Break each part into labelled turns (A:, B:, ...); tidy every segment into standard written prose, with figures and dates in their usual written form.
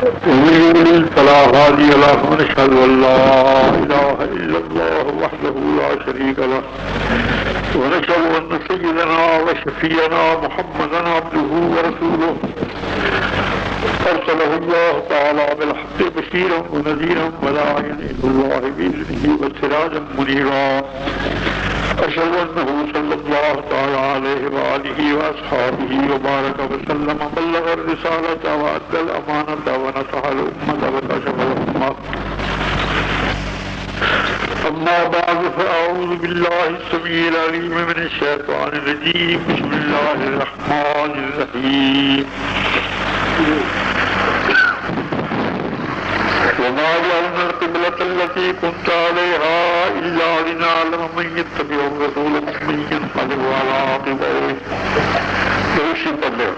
A: ومن يضلل فلا هادي له ونشهد أن لا إله إلا الله وحده لا شريك له ونشهد أن سيدنا وشفيعنا محمدا عبده ورسوله أرسله الله تعالى بالحق بشيرا ونذيرا وداعيا إلى الله بإذنه وسراجا منيرا أشهد أنه صلى الله تعالى عليه وآله وأصحابه وبارك وسلم بلغ الرسالة وأدى الأمانة ونصح الأمة وكشف الأمة. أما بعد فأعوذ بالله السميع العليم من الشيطان الرجيم. بسم الله الرحمن الرحيم. وما جعلنا القبلة التي كنت عليها إلا لنعلم من يتبع الرسول ممن ينقلب على عقبيه. دوشی پڑھے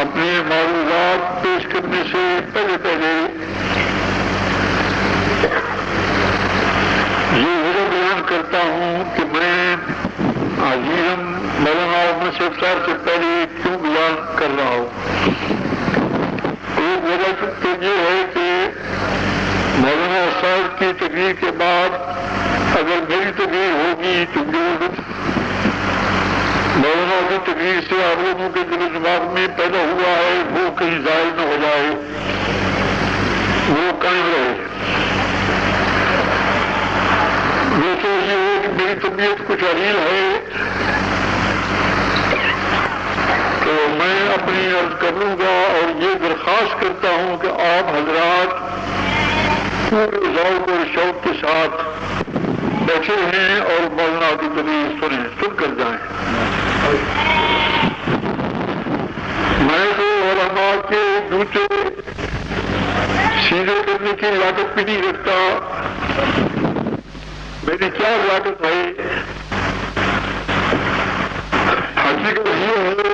A: اپنے معلومات پیش کرنے سے پہلے یہ وجہ بیان کرتا ہوں کہ میں عظیم مولانا عمر صاحب سے پہلے کیوں بیان کر رہا ہوں. ایک وجہ تو یہ ہے کہ مولانا صاحب کی تقریر کے بعد اگر میری تقریر ہوگی تو جو مولانا کی تقریر سے آپ لوگوں کے دل و دماغ میں پیدا ہوا ہے وہ کہیں ظاہر نہ ہو جائے، وہ قائم رہے. ویسے یہ ہے کہ میری طبیعت کچھ علیل ہے تو میں اپنی عرض کر لوں گا اور یہ درخواست کرتا ہوں کہ آپ حضرات پورے ذوق اور شوق کے ساتھ بیٹھے ہیں اور مولانا کی تقریر سن کر جائیں. میں تو علماء کے جوتے سیدھے کرنے کی لاگت بھی نہیں رکھتا. میری کیا لاگت ہے؟ حقیقت یہ ہے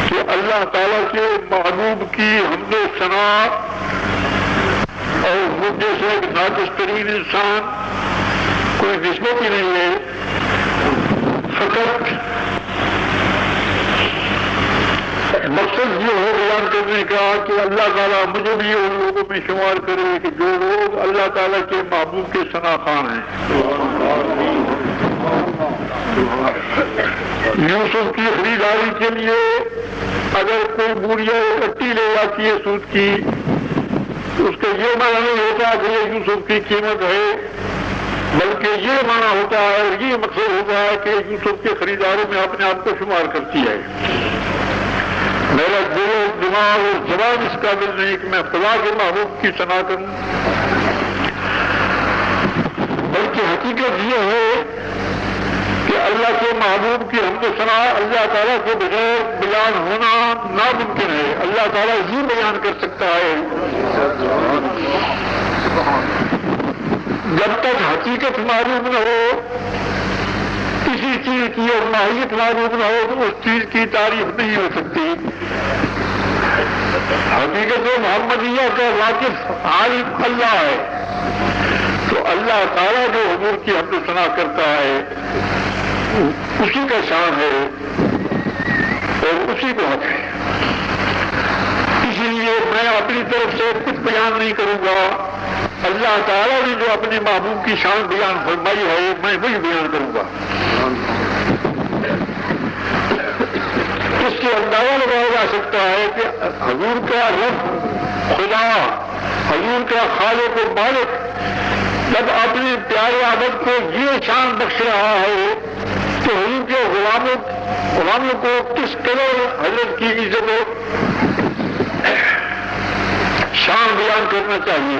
A: کہ اللہ تعالیٰ کے محبوب کی حمد و ثنا اور وہ جیسے ایک ناقص ترین انسان کوئی نسبت ہی نہیں ہے. فقط مقصد یہ ہو بیان کرنے کا کہ اللہ تعالیٰ مجھے بھی ان لوگوں میں شمار کرے کہ جو لوگ اللہ تعالیٰ کے محبوب کے ثنا خوان ہیں. یوسف کی خریداری کے لیے اگر کوئی بوڑھیا اکٹھی لے جاتی ہے سود کی، اس کا یہ معنی نہیں ہوتا کہ یہ یوسف کی قیمت ہے، بلکہ یہ معنی ہوتا ہے اور یہ مقصد ہوتا ہے کہ یوسف کے خریداروں میں اپنے آپ کو شمار کرتی ہے. میرا دل و دماغ اور زبان اس قابل نہیں کہ میں خدا کے محبوب کی ثنا کروں، بلکہ حقیقت یہ ہے کہ اللہ کے محبوب کی حمد و ثنا اللہ تعالیٰ کے بغیر بیان ہونا ناممکن ہے. اللہ تعالیٰ ہی بیان کر سکتا ہے. جب تک حقیقت معلوم نہ ہو، کسی چیز کی اور ماہیت معلوم نہ ہو تو اس چیز کی تعریف نہیں ہو سکتی. حقیقت محمدیہ کا واقف عالم اللہ ہے، تو اللہ تعالیٰ جو حضور کی حمد و ثنا کرتا ہے اسی کا شان ہے اور اسی کو حق ہے. اسی لیے میں اپنی طرف سے کچھ بیان نہیں کروں گا. اللہ تعالیٰ نے جو اپنے محبوب کی شان بیان فرمائی ہے میں وہی بیان کروں گا. اس سے اندازہ لگایا جا سکتا ہے کہ حضور کا رب خدا، حضور کا خالق و مالک جب اپنے پیارے عبد کو یہ شان بخش رہا ہے تو حضور کے غلاموں کو کس قدر حضرت کی عزت و شان بیان کرنا چاہیے.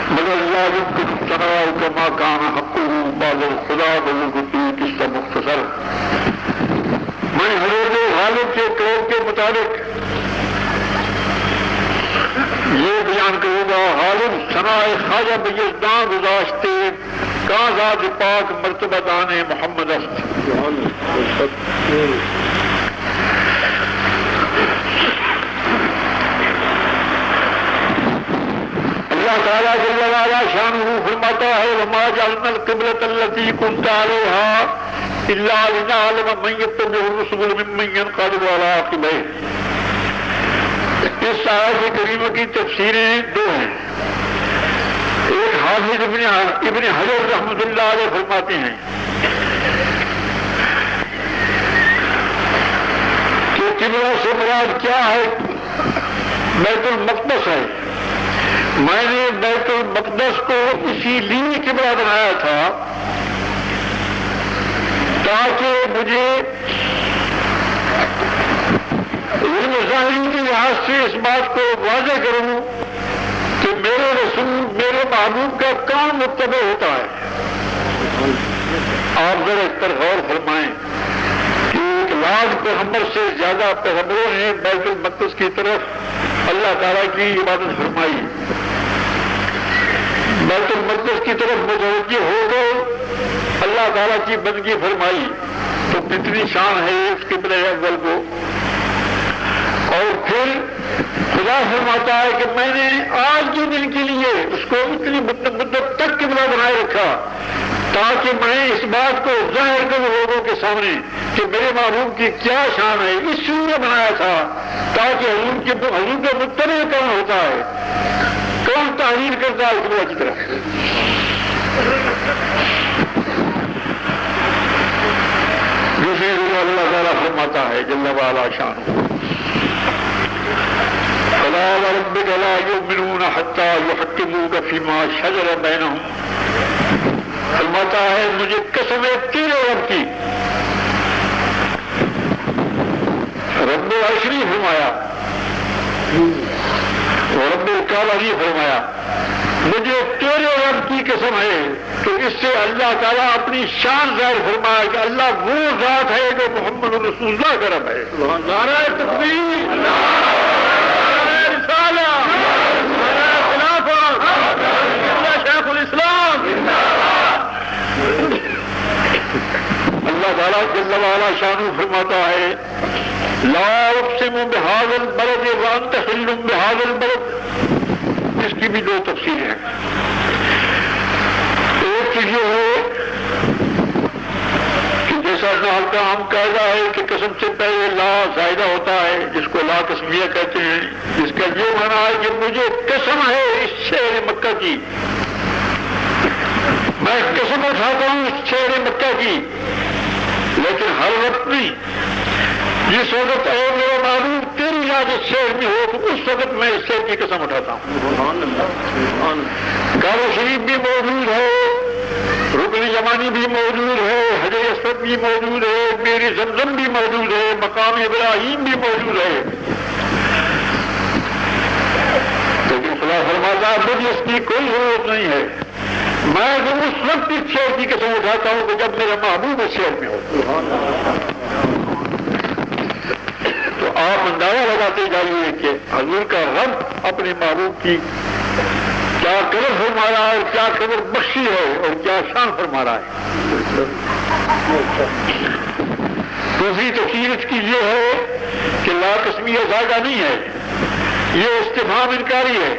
A: مگر اللہ کما کان حقہ بعد خدا بزرگتی کس کا مختصر. میں حضرت غالب کے قول کے مطابق یہ بیان کروں گا. غالب ثناء خواجہ بیزداں گزاشتے کا ذات پاک مرتبہ دان محمد است. اللہ تعالیٰ جل وعلا شانہ فرماتا ہے وما جعلنا القبلۃ التي كنت عليها الا لنعلم من يتبع الرسل ممن ينقلب على عقبيه. اس آیت کریمہ کی تفسیریں دو ہیں. ایک حافظ ابن حجر رحمۃ اللہ علیہ فرماتے ہیں کہ قبلہ سے مراد کیا ہے؟ بیت المقدس ہے. میں نے بیت المقدس کو اسی لیے قبلہ بنایا تھا تاکہ مجھے علم ظاہری کے لحاظ سے اس بات کو واضح کروں کہ میرے رسول میرے محبوب کا کون متبع ہوتا ہے. آپ ذرا اس پر غور فرمائیں کہ 1 لاکھ پیغمبر سے زیادہ پیغمبروں نے بیت المقدس کی طرف اللہ تعالیٰ کی عبادت فرمائی، بیت المقدس کی طرف متوجہ ہو گئے، اللہ تعالیٰ کی بندگی فرمائی. تو کتنی شان ہے اس قبلہ اول کو. اور پھر خدا فرماتا ہے کہ میں نے آج کے دن کے لیے اس کو اتنی مدت تک قبلہ بنائے رکھا تاکہ میں اس بات کو ظاہر کروں لوگوں کے سامنے کہ میرے محبوب کی کیا شان ہے. اس لیے بنایا تھا تاکہ حضور کے متبع کون ہوتا ہے، کون تعمیر کرتا ہے قبلہ کی طرف. دوسری جگہ اللہ تعالیٰ فرماتا ہے جل وعلا شانہ فلا وربك لا يؤمنون حتى يحكموك فيما شجر بينهم. فرماتا ہے مجھے قسم ہے تیرے رب کی. رب العشری فرمایا اور رب الکعبہ نہیں فرمایا. مجھے تیرے رب کی قسم ہے. تو اس سے اللہ تعالیٰ اپنی شان ظاہر فرمایا کہ اللہ وہ ذات ہے جو محمد رسول اللہ کا رب ہے. نعرہ تکبیر، نعرہ رسالہ، نعرہ خلافت، شیخ الاسلام. اللہ تعالیٰ جل وعلا شانہ فرماتا ہے لا اقسم بہذا البلد وانت حل بہذا البلد. اس کی بھی 2 تفسیریں ہیں. ایک چیز یہ ہے کہ جیسا نحو کا عام قاعدہ ہے کہ قسم سے پہلے لا زائدہ ہوتا ہے جس کو لا قسمیہ کہتے ہیں، جس کا یہ معنی ہے کہ مجھے قسم ہے اس شہر مکہ کی، میں قسم اٹھاتا ہوں اس شہر مکہ کی. لیکن ہر وقت نہیں. جس وقت اے میرے معلوم تیری یاد اس شہر میں ہو تو اس وقت میں اس شہر کی قسم اٹھاتا ہوں. کعبہ شریف بھی موجود ہے، رکن یمانی بھی موجود ہے، حجر اسود بھی موجود ہے، بئر زمزم بھی موجود ہے، مقام ابراہیم بھی موجود ہے. لیکن خدا فرماتا ہے مجھے اس کی کوئی ضرورت نہیں ہے. میں تو اس وقت اس شہر کی قسم اٹھاتا ہوں کہ جب میرا محبوب اس شہر میں ہو. تو آپ اندازہ لگاتے جائیے کہ حضور کا رب اپنے محبوب کی کیا قدر فرما رہا ہے اور کیا قدر بخشی ہے اور کیا شان فرما رہا ہے. دوسری تفسیر اس کی یہ ہے کہ لا قسمیہ زیادہ نہیں ہے، یہ استفہام انکاری ہے.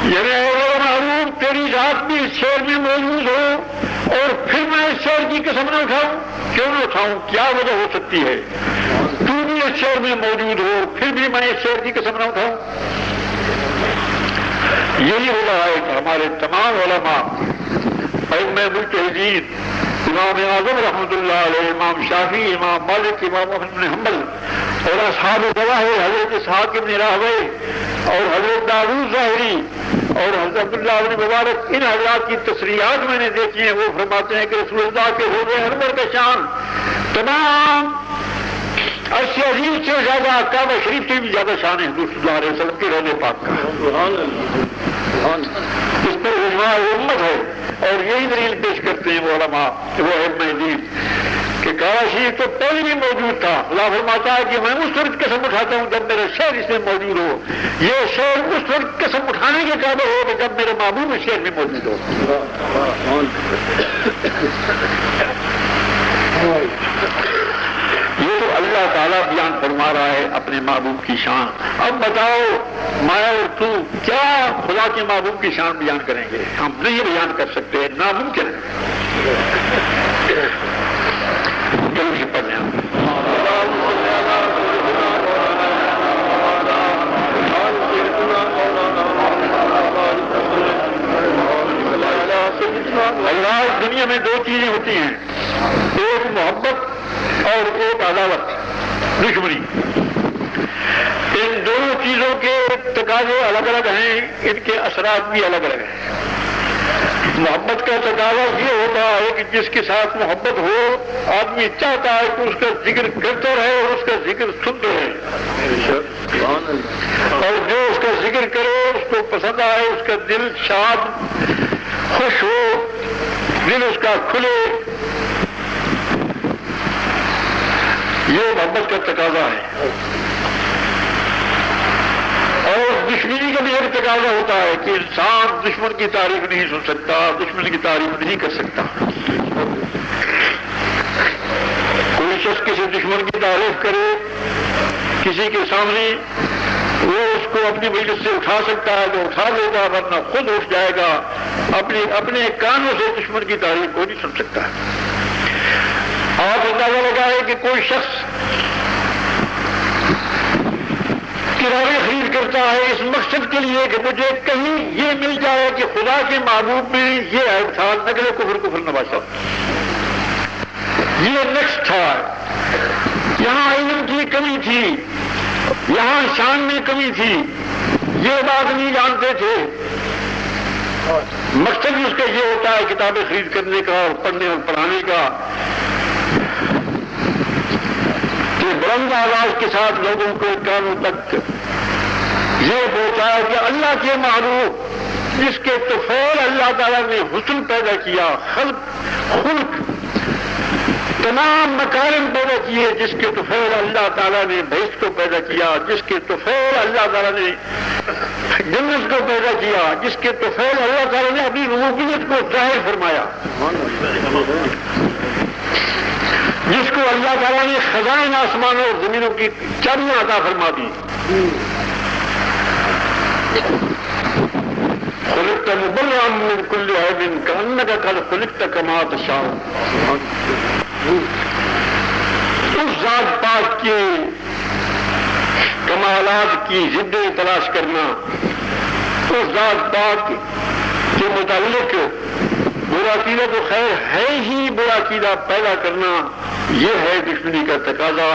A: یعنی اگر معلوم تیری ذات بھی اس شہر میں موجود ہو اور پھر میں اس شہر کی قسم نہ اٹھاؤں، کیوں نہ اٹھاؤں؟ کیا وجہ ہو سکتی ہے؟ تو بھی اس شہر میں موجود ہو پھر بھی میں اس شہر کی قسم نہ اٹھاؤں. یہی ہو رہا ہے کہ ہمارے تمام علماء، ائمہ مجتہدین، امام اعظم رحمۃ اللہ علیہ، امام شافعی، امام مالک، امام احمد بن حنبل اور اصحاب ظواہر حضرت اسحاق بن راہویہ اور حضرت داؤد ظاہری اور حضرت عبداللہ بن مبارک، ان حضرات کی تصریحات میں نے دیکھی ہیں. وہ فرماتے ہیں کہ رسول اللہ کے حوض انور کا شان تمام عرش عظیم سے زیادہ، کعبہ شریف سے بھی زیادہ شان ہے حضور صلی اللہ علیہ وسلم کے روضے پاک کا. اس پر اجماع امت ہے اور یہی دلیل پیش کرتے ہیں وہ علماء، وہ ائمہ دین، کہ کعبہ شریف تو پہلے بھی موجود تھا. اللہ فرماتا ہے کہ میں اس وقت قسم اٹھاتا ہوں جب میرا شہر اس میں موجود ہو. یہ شہر اس وقت قسم اٹھانے کے قابل ہو کہ جب میرے محبوب اس شہر میں موجود ہو. یہ تو اللہ تعالیٰ تعالیٰ بیان فرما رہا ہے اپنے محبوب کی شان. اب بتاؤ میں اور تو کیا خدا کے محبوب کی شان بیان کریں گے؟ ہم نہیں بیان کر سکتے، ناممکن ہے. جلدی پڑھ لیں. اللہ دنیا میں دو چیزیں ہوتی ہیں، ایک محبت اور ایک عداوت، دشمنی. ان دونوں چیزوں کے تقاضے الگ الگ ہیں، ان کے اثرات بھی الگ الگ ہیں. محبت کا تقاضا یہ ہوتا ہے کہ جس کے ساتھ محبت ہو آدمی چاہتا ہے کہ اس کا ذکر کرتا رہے اور اس کا ذکر سنتے رہے، اور جو اس کا ذکر کرے اس کو پسند آئے، اس کا دل شاد خوش ہو، دل اس کا کھلے. یہ محبت کا تقاضا ہے. اور دشمنی کا بھی ایک تقاضا ہوتا ہے کہ انسان دشمن کی تعریف نہیں سن سکتا، دشمن کی تعریف نہیں کر سکتا. کوئی شخص کسی دشمن کی تعریف کرے کسی کے سامنے، وہ اس کو اپنی مجلس سے اٹھا سکتا ہے تو اٹھا دے گا، ورنہ خود اٹھ جائے گا. اپنے کانوں سے دشمن کی تعریف کو نہیں سن سکتا. آپ اندازہ لگائے کہ کوئی شخص کرایہ خرید کرتا ہے اس مقصد کے لیے کہ مجھے کہیں یہ مل جائے کہ خدا کے محبوب میں یہ عیب تھا، نقل کفر نواسا، یہ نقص تھا، یہاں علم کی کمی تھی، یہاں شان میں کمی تھی، یہ بات نہیں جانتے تھے. مقصد اس کا یہ ہوتا ہے کتابیں خرید کرنے کا اور پڑھنے اور پڑھانے کا، کہ بلند آواز کے ساتھ لوگوں کو کانوں تک یہ پہنچایا کہ اللہ کے محبوب جس کے طفیل اللہ تعالیٰ نے حسن پیدا کیا، خلق تمام مکارم پیدا کیے، جس کے طفیل اللہ تعالیٰ نے بہشت کو پیدا کیا، جس کے طفیل اللہ تعالیٰ نے جنت کو پیدا کیا، جس کے طفیل اللہ تعالیٰ نے اپنی ربوبیت کو ظاہر فرمایا، جس کو اللہ تعالیٰ نے خزائن آسمانوں اور زمینوں کی چابیاں عطا فرما دی. خلقت مبرئا من كل عیب كأنك قد خلقت كما تشاء. اس ذات پاک کے کمالات کی زندیں تلاش کرنا، اس ذات پاک کے متعلق برا عقیدہ تو خیر ہے ہی، برا عقیدہ پیدا کرنا یہ ہے دشمنی کا تقاضا.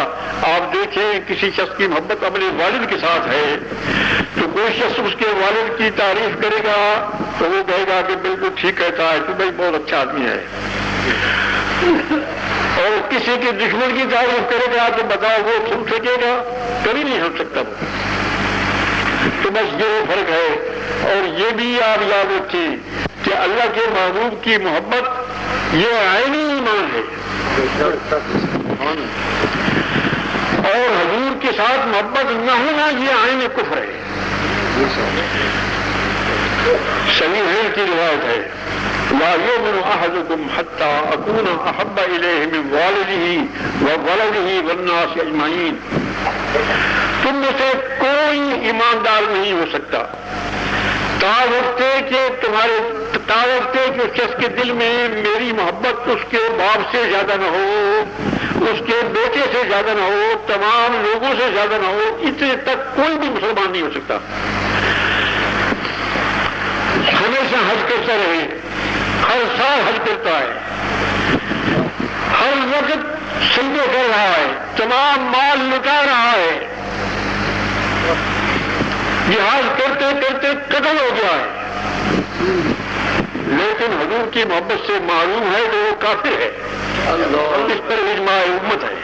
A: آپ دیکھیں کسی شخص کی محبت اپنے والد کے ساتھ ہے تو کوئی شخص اس کے والد کی تعریف کرے گا تو وہ کہے گا کہ بالکل ٹھیک کہتا ہے، تو بھائی بہت اچھا آدمی ہے. اور کسی کے دشمن کی تعریف کرے گا تو بتاؤ وہ سن سکے گا؟ کبھی نہیں سن سکتا وہ. تو بس یہ فرق ہے. اور یہ بھی آپ یاد رکھیں کہ اللہ کے محبوب کی محبت یہ عینی ایمان ہے، اور حضور کے ساتھ محبت نہ ہونا یہ عین کفر ہے. صحیح کی روایت ہے، لا یؤمن احدکم حتی اکون احب الیہ من والدہ وولدہ والناس اجمعین. تم میں سے کوئی ایماندار نہیں ہو سکتا تاوقتے کہ اس شخص کے دل میں میری محبت اس کے باپ سے زیادہ نہ ہو، اس کے بیٹے سے زیادہ نہ ہو، تمام لوگوں سے زیادہ نہ ہو. اتنے تک کوئی بھی مسلمان نہیں ہو سکتا. ہمیشہ حج کرتا رہے، ہر سال حج کرتا ہے، ہر وقت سجدے کر رہا ہے، تمام مال لٹا رہا ہے، جہاد کرتے کرتے قتل ہو گیا ہے، لیکن حضور کی محبت سے معلوم ہے کہ وہ کافر ہے. اس پر اجماع امت ہے.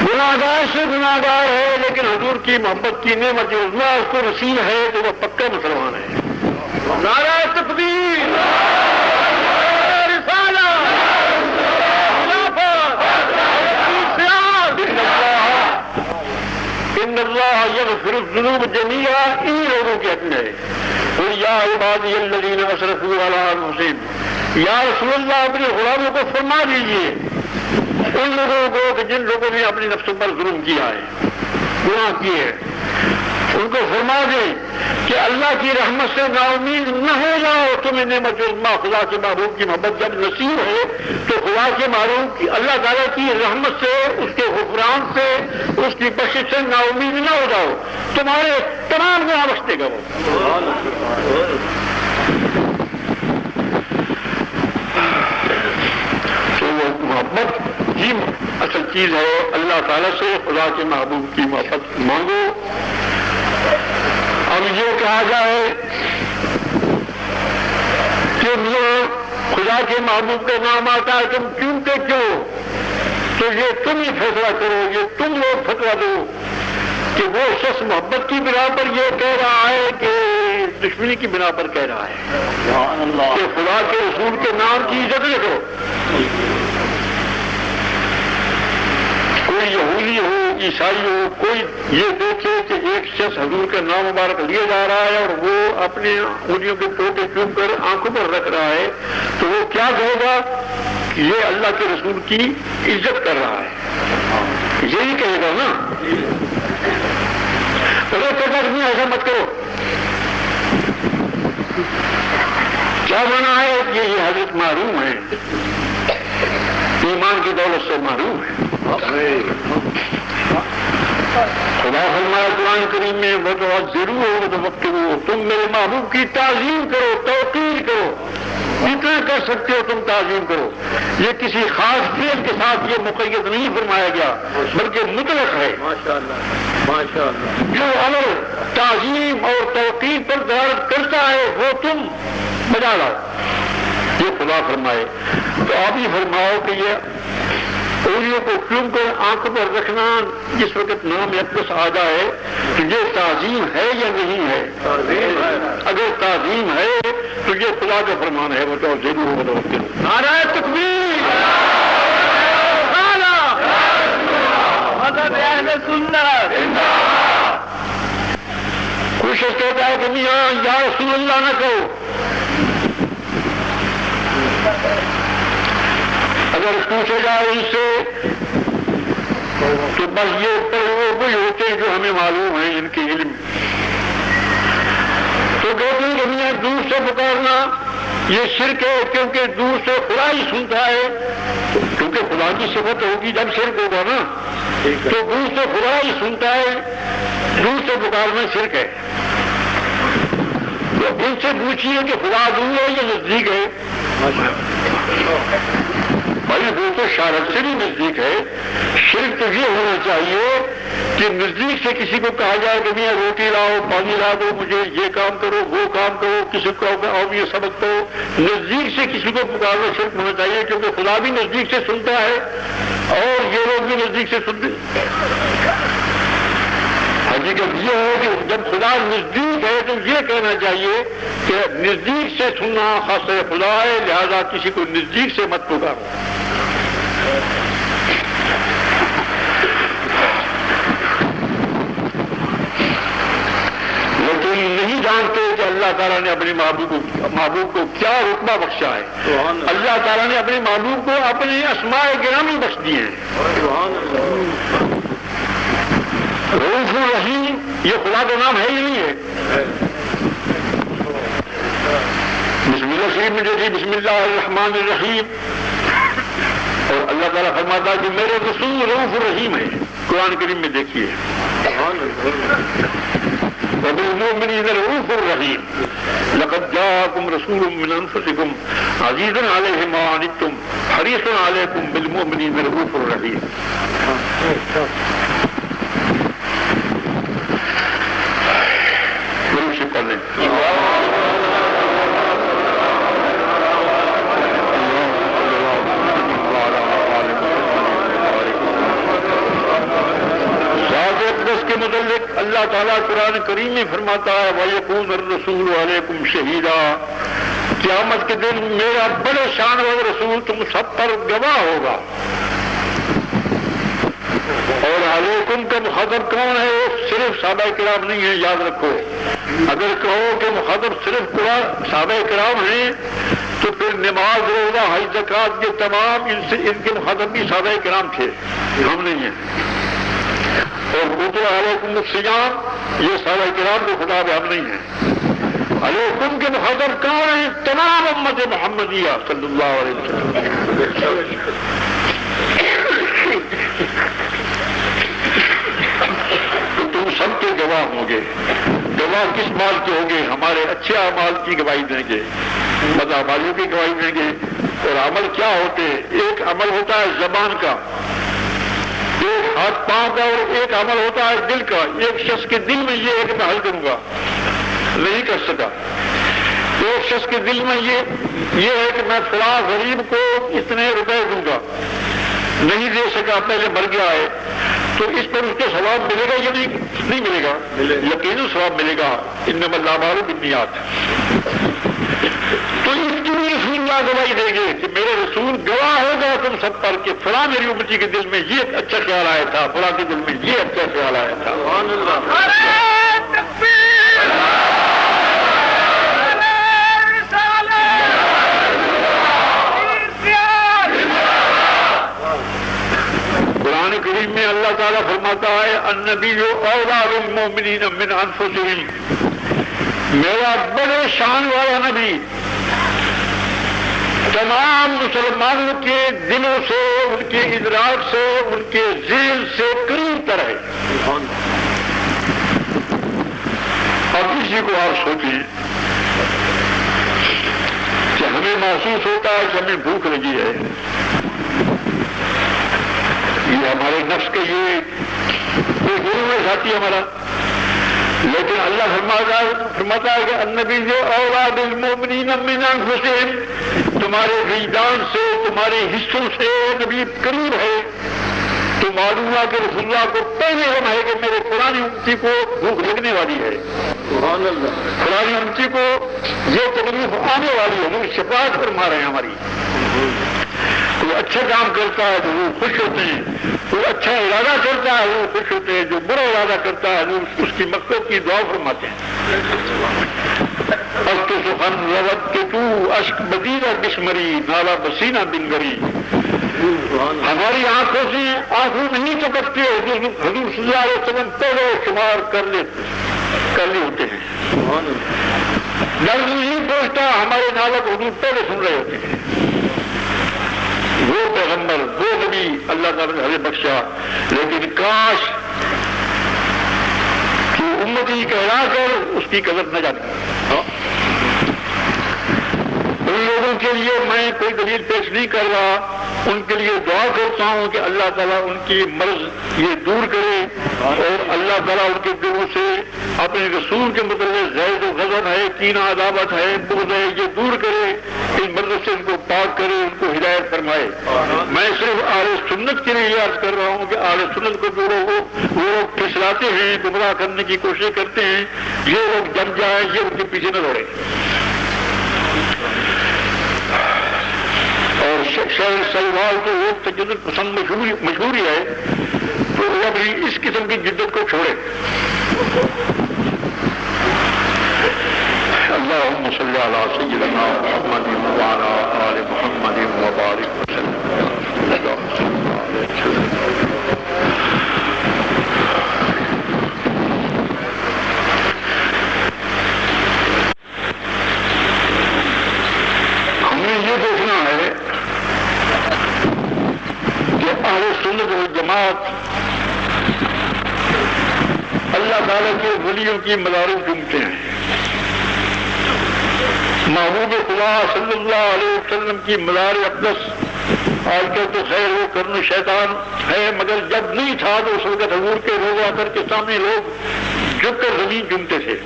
A: گناہگار سے گناہگار ہے لیکن حضور کی محبت کی نعمت عظمیٰ اس کو نصیب ہے تو وہ پکا مسلمان ہے. نعرہ تکبیر، ان اللہ یغفر الذنوب جميعا، ان لوگوں کے حق میں ہے. قل یا عبادی الذین اسرفوا علی انفسہم، یا رسول اللہ اپنے غلاموں کو فرما دیجیے ان لوگوں کو کہ جن لوگوں نے اپنے نفسوں پر ظلم کیا ہے، گناہ کیے ہیں، ان کو فرما دیں کہ اللہ کی رحمت سے نا امید نہ ہو جاؤ۔ تمہیں نعمت عظمیٰ خدا کے محبوب کی محبت جب نصیب ہے تو خدا کے محبوب کی اللہ تعالیٰ کی رحمت سے، اس کے غفران سے، اس کی بخشش سے نا امید نہ ہو جاؤ، تمہارے تمام گناہ بخش دے گا وہ۔ تو وہ محبت ہی اصل چیز ہے، اللہ تعالیٰ سے خدا کے محبوب کی محبت مانگو۔ اب یہ کہا جائے کہ خدا کے محبوب کا نام آتا ہے، تم چونکہ کیوں، تو یہ تم ہی فیصلہ کرو، یہ تم لوگ فتویٰ دو کہ وہ شخص محبت کی بنا پر یہ کہہ رہا ہے کہ دشمنی کی بنا پر کہہ رہا ہے کہ خدا کے رسول کے نام کی عزت نہ کرو۔ کوئی یہودی ہو، عیسائی ہو، کوئی یہ دیکھے کہ ایک شخص حضور کا نام مبارک لیا جا رہا ہے اور وہ اپنے انگلیوں کے ٹوٹے چوم کر آنکھوں پر رکھ رہا ہے، تو وہ کیا کہے گا کہ یہ اللہ کے رسول کی عزت کر رہا ہے، یہی کہے گا نا۔ نہیں ایسا مت کرو، کیا مانا ہے کہ یہ حضرت محروم ہے، ایمان کی دولت سے محروم ہے۔ خدا فرمایا قرآن کریم میں وہ تو ضرور ہو تو وقت ہو، تم میرے محبوب کی تعظیم کرو، توقیر کرو، جتنا کر سکتے ہو تم تعظیم کرو۔ یہ کسی خاص فعل کے ساتھ یہ مقید نہیں فرمایا گیا بلکہ مطلق ہے۔ جو عمل تعظیم اور توقیر پر دلالت کرتا ہے وہ تم بجا لاؤ، یہ خدا فرمائے۔ تو آپ ہی فرماؤ کہ یہ انگلیوں کو چوم کر آنکھ پر رکھنا جس وقت نام اقدس آ جائے تو یہ تعظیم ہے یا نہیں ہے؟ اگر تعظیم ہے تو یہ خدا کا فرمان ہے، وہ تو ضرور ہوگا۔ نعرہ تکبیر، کوئی شخص کہتا ہے کہ میاں یا رسول اللہ نہ کہو، اگر پوچھا جائے ان سے تو بس یہ وہی ہوتے ہیں جو ہمیں معلوم ہے ان کے علم، تو کہتے ہیں کہ میاں دور سے پکارنا یہ شرک ہے، کیونکہ دور سے خدا ہی سنتا ہے، کیونکہ خدا کی صفت ہوگی جب شرک ہوگا نا، تو دور سے خدا ہی سنتا ہے، دور سے پکارنا شرک ہے۔ تو ان سے پوچھیے کہ خدا دور ہے یا نزدیک ہے؟ بھائی وہ تو شارت سے بھی نزدیک ہے۔ شرک تو یہ ہونا چاہیے کہ نزدیک سے کسی کو کہا جائے کہ میاں روٹی لاؤ، پانی لا دو، مجھے یہ کام کرو، وہ کام کرو، کسی کو آؤ یہ سبق کرو، نزدیک سے کسی کو پکارنا شرک ہونا چاہیے، کیونکہ خدا بھی نزدیک سے سنتا ہے اور یہ لوگ بھی نزدیک سے سنتے ہیں۔ حقیقت یہ ہے کہ جب خدا نزدیک ہے تو یہ کہنا چاہیے کہ نزدیک سے سننا خاص خدا ہے، لہذا کسی کو نزدیک سے مت پکارو۔ لیکن نہیں جانتے کہ اللہ تعالیٰ نے اپنے محبوب کو کیا رتبہ بخشا ہے۔ اللہ تعالیٰ نے اپنے محبوب کو اپنے اسماء گرامی بخش دیے ہیں۔ رؤوف الرحیم یہ خدا کا نام ہے ہی نہیں ہے۔ بسم اللہ شریف میں دیکھیے بسم اللہ الرحمن الرحیم، اور اللہ تعالیٰ فرماتا ہے کہ میرے رسول رؤوف الرحیم ہے، قرآن کریم میں دیکھیے وبالمؤمنین رؤوف الرحیم لقد جاءکم رسول من انفسکم عزیز علیہ ما عنتم حریص علیکم بالمؤمنین رؤوف الرحیم۔ کے متعلق اللہ تعالیٰ قرآن کریم میں فرماتا ہے وَيَكُونَ الرَّسُولُ عَلَيْكُمْ شَهِيدًا، قیامت کے دن میرا بڑے شان والا رسول تم سب پر گواہ ہوگا۔ اور علیکم کا مخاطب کون ہے؟ صرف صحابہ کرام نہیں ہے، یاد رکھو۔ اگر کہو کہ مخاطب صرف صحابہ کرام ہیں تو پھر نماز روزہ حج زکات کے تمام ان کے مخاطب بھی صحابہ کرام تھے، ہم نہیں ہیں۔ اور کتب علیکم الصیام یہ صحابہ کرام کو خطاب ہے، ہم نہیں ہیں۔ علیکم کے مخاطب کون ہیں؟ تمام امت محمدیہ صلی اللہ علیہ وسلم۔ تم سب کے گواہ ہوں گے۔ گواہ کس بات کے ہوں گے؟ ہمارے اچھے اعمال کی گواہی دیں گے، بدعمالیوں کی گواہی دیں گے۔ اور عمل کیا ہوتے؟ ایک عمل ہوتا ہے زبان کا، ایک ہاتھ پاؤں کا، اور ایک عمل ہوتا ہے دل کا۔ ایک شخص کے دل میں یہ ہے کہ میں حل کروں گا، نہیں کر سکا۔ ایک شخص کے دل میں یہ ہے کہ میں فلاں غریب کو اتنے روپے دوں گا، نہیں دے سکا، پہلے مر گیا ہے، تو اس پر اس کو ثواب ملے گا یا نہیں ملے گا؟ یقیناً ثواب ملے گا۔ انما الاعمال بالنیات۔ تو اس کی بھی رسول اللہ گواہی دیں گے کہ میرے رسول گواہ ہوگا تم سب پر کہ فلاں میری امتی کے دل میں یہ اچھا خیال آیا تھا، فلاں کے دل میں یہ اچھا خیال آیا تھا۔ قرآن کریم میں اللہ تعالیٰ فرماتا ہے النبی اولیٰ بالمؤمنین من انفسہم، میرا بڑے شان والا نبی تمام مسلمانوں کے دلوں سے، ان کے ادراک سے، ان کے ذہن سے قریب تر ہے۔ اب اسی کو آپ سوچیں کہ ہمیں محسوس ہوتا ہے کہ ہمیں بھوک لگی ہے، یہ ہمارے نفس کے یہ گرو ہے ساتھی ہمارا، لیکن اللہ فرماتا ہے کہ النبی جو اولیٰ بالمؤمنین من انفسہم، تمہارے وجدان سے، تمہارے حصوں سے نبی قریب ہے۔ تو معلوم ہوا کہ رسول اللہ کو پہلے علم ہے کہ میرے قرآن امتی کو بھوک لگنے والی ہے، قرآن امتی کو یہ تکلیف آنے والی ہے، وہ شفاعت فرما رہے ہیں ہماری۔ وہ اچھا کام کرتا ہے تو وہ خوش ہوتے ہیں، وہ اچھا ارادہ کرتا ہے وہ خوش ہوتے ہیں، جو برا ارادہ کرتا ہے وہ اس کی مغفرت کی دعا فرماتے ہیں۔ اشک بدیرہ بسمری نالا بسینہ بنگری، ہماری آنکھوں سے آنکھوں نہیں چپکتے، حضور صلی اللہ علیہ وسلم پہلے شمار کر لی ہوتے ہیں، درد نہیں پہنچتا، ہمارے نالہ کو حضور پہلے سن رہے ہوتے ہیں۔ وہ پیغمبر، وہ نبی اللہ تعالیٰ نے ہمیں بخشا، لیکن کاش کہ امتی کہلا کر اس کی قدر نہ جاتی۔ ان لوگوں کے لیے میں کوئی دلیل پیش نہیں کر رہا، ان کے لیے دعا کرتا ہوں کہ اللہ تعالیٰ ان کی مرض یہ دور کرے، اور اللہ تعالیٰ ان کے دلوں سے اپنے رسول کے متعلق غیظ و غضب ہے، کینہ عداوت ہے، بغض ہے، یہ دور کرے، ان مرض سے ان کو پاک کرے، ان کو ہدایت فرمائے۔ میں صرف اہل سنت کے لیے عرض کر رہا ہوں کہ اہل سنت کو جو وہ لوگ پھسلاتے ہیں، گمراہ کرنے کی کوشش کرتے ہیں، یہ لوگ جم جائیں، یہ ان کے پیچھے نہ دوڑے۔ اور شہر سلوال کو وہ تجدد پسند مشہوری ہے، تو وہ اپنی اس قسم کی جدت کو چھوڑے۔ اللہم صلی علی سیدنا محمد وعلی آل محمد وبارک وسلم۔ ہمیں یہ دیکھنا ہے کہ اہل سنت والجماعت اللہ تعالیٰ کے ولیوں کی مدارس ڈھونڈتے ہیں، محبوب خدا صلی اللہ علیہ وسلم کی مزار اقدس آج کل تو خیر وہ کرن شیطان ہے، مگر جب نہیں تھا تو اس وقت حضور کے روزہ کر کے سامنے لوگ جھک کر زمین چومتے تھے۔